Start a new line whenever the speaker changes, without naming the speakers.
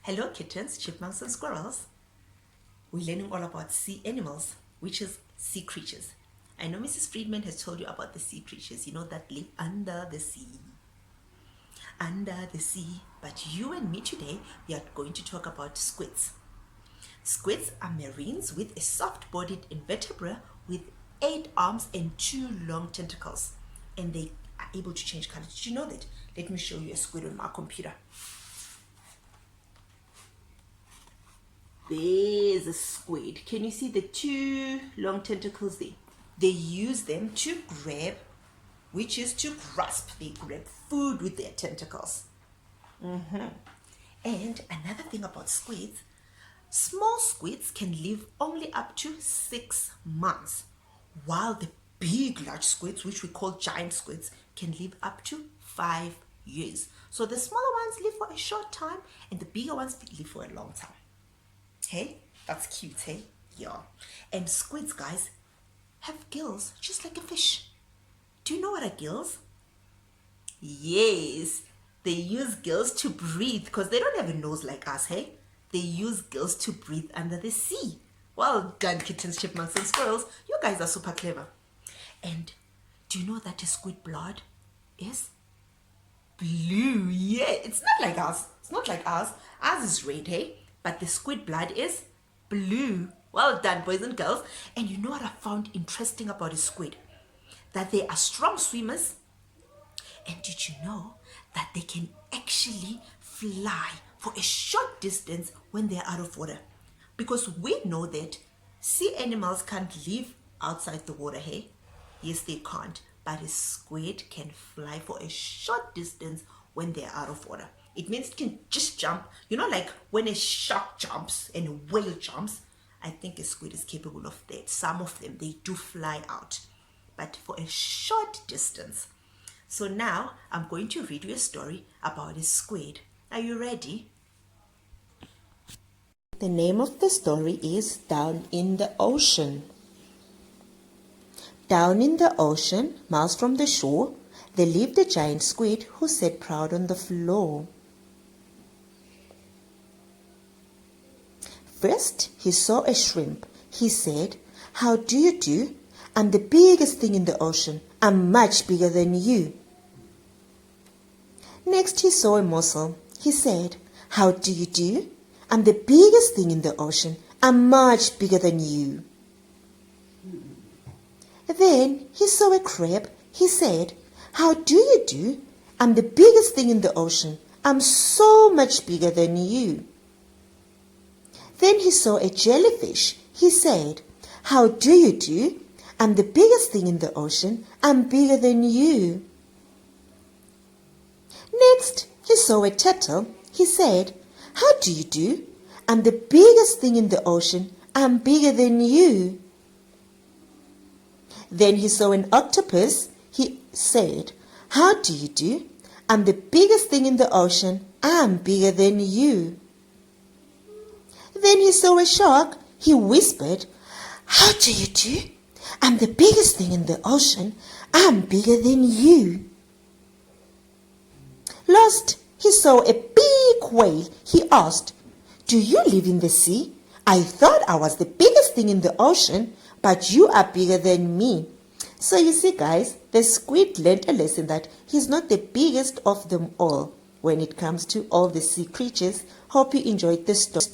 Hello kittens, chipmunks and squirrels. We're learning all about sea animals, which is sea creatures. I know Mrs. Friedman has told you about the sea creatures, that live under the sea. Under the sea. But you and me today, we are going to talk about squids. Squids are marines with a soft-bodied invertebrate with 8 arms and 2 long tentacles. And they are able to change color. Did you know that? Let me show you a squid on my computer. There's a squid. Can you see the 2 long tentacles there? They use them to grab, which is to grasp. They grab food with their tentacles. And another thing about squids, small squids can live only up to 6 months, while the big large squids, which we call giant squids, can live up to 5 years. So the smaller ones live for a short time and the bigger ones live for a long time. Hey, that's cute, hey? Yeah. And squids, guys, have gills just like a fish. Do you know what are gills? Yes, they use gills to breathe because they don't have a nose like us, hey? They use gills to breathe under the sea. Well done, kittens, chipmunks, and squirrels. You guys are super clever. And do you know that a squid blood is blue? Yeah, it's not like us. It's not like us. Ours is red, hey? But the squid blood is blue. Well done, boys and girls. And you know what I found interesting about a squid? That they are strong swimmers. And did you know that they can actually fly for a short distance when they're out of water? Because we know that sea animals can't live outside the water, hey? Yes, they can't. But a squid can fly for a short distance when they're out of water. It means it can just jump. Like when a shark jumps and a whale jumps, I think a squid is capable of that. Some of them, they do fly out, but for a short distance. So now I'm going to read you a story about a squid. Are you ready? The name of the story is Down in the Ocean. Down in the ocean, miles from the shore, there lived a giant squid who sat proud on the floor. First, he saw a shrimp. He said, "How do you do? I'm the biggest thing in the ocean. I'm much bigger than you." Next, he saw a mussel. He said, "How do you do? I'm the biggest thing in the ocean. I'm much bigger than you." Then he saw a crab. He said, "How do you do? I'm the biggest thing in the ocean. I'm so much bigger than you." Then he saw a jellyfish. He said, "How do you do? I'm the biggest thing in the ocean. I'm bigger than you." Next, he saw a turtle. He said, "How do you do? I'm the biggest thing in the ocean. I'm bigger than you." Then he saw an octopus. He said, "How do you do? I'm the biggest thing in the ocean. I'm bigger than you." Then he saw a shark. He whispered, "How do you do? I'm the biggest thing in the ocean. I'm bigger than you." Last, he saw a big whale. He asked, "Do you live in the sea? I thought I was the biggest thing in the ocean, but you are bigger than me." So you see, guys, the squid learned a lesson that he's not the biggest of them all when it comes to all the sea creatures. Hope you enjoyed this story.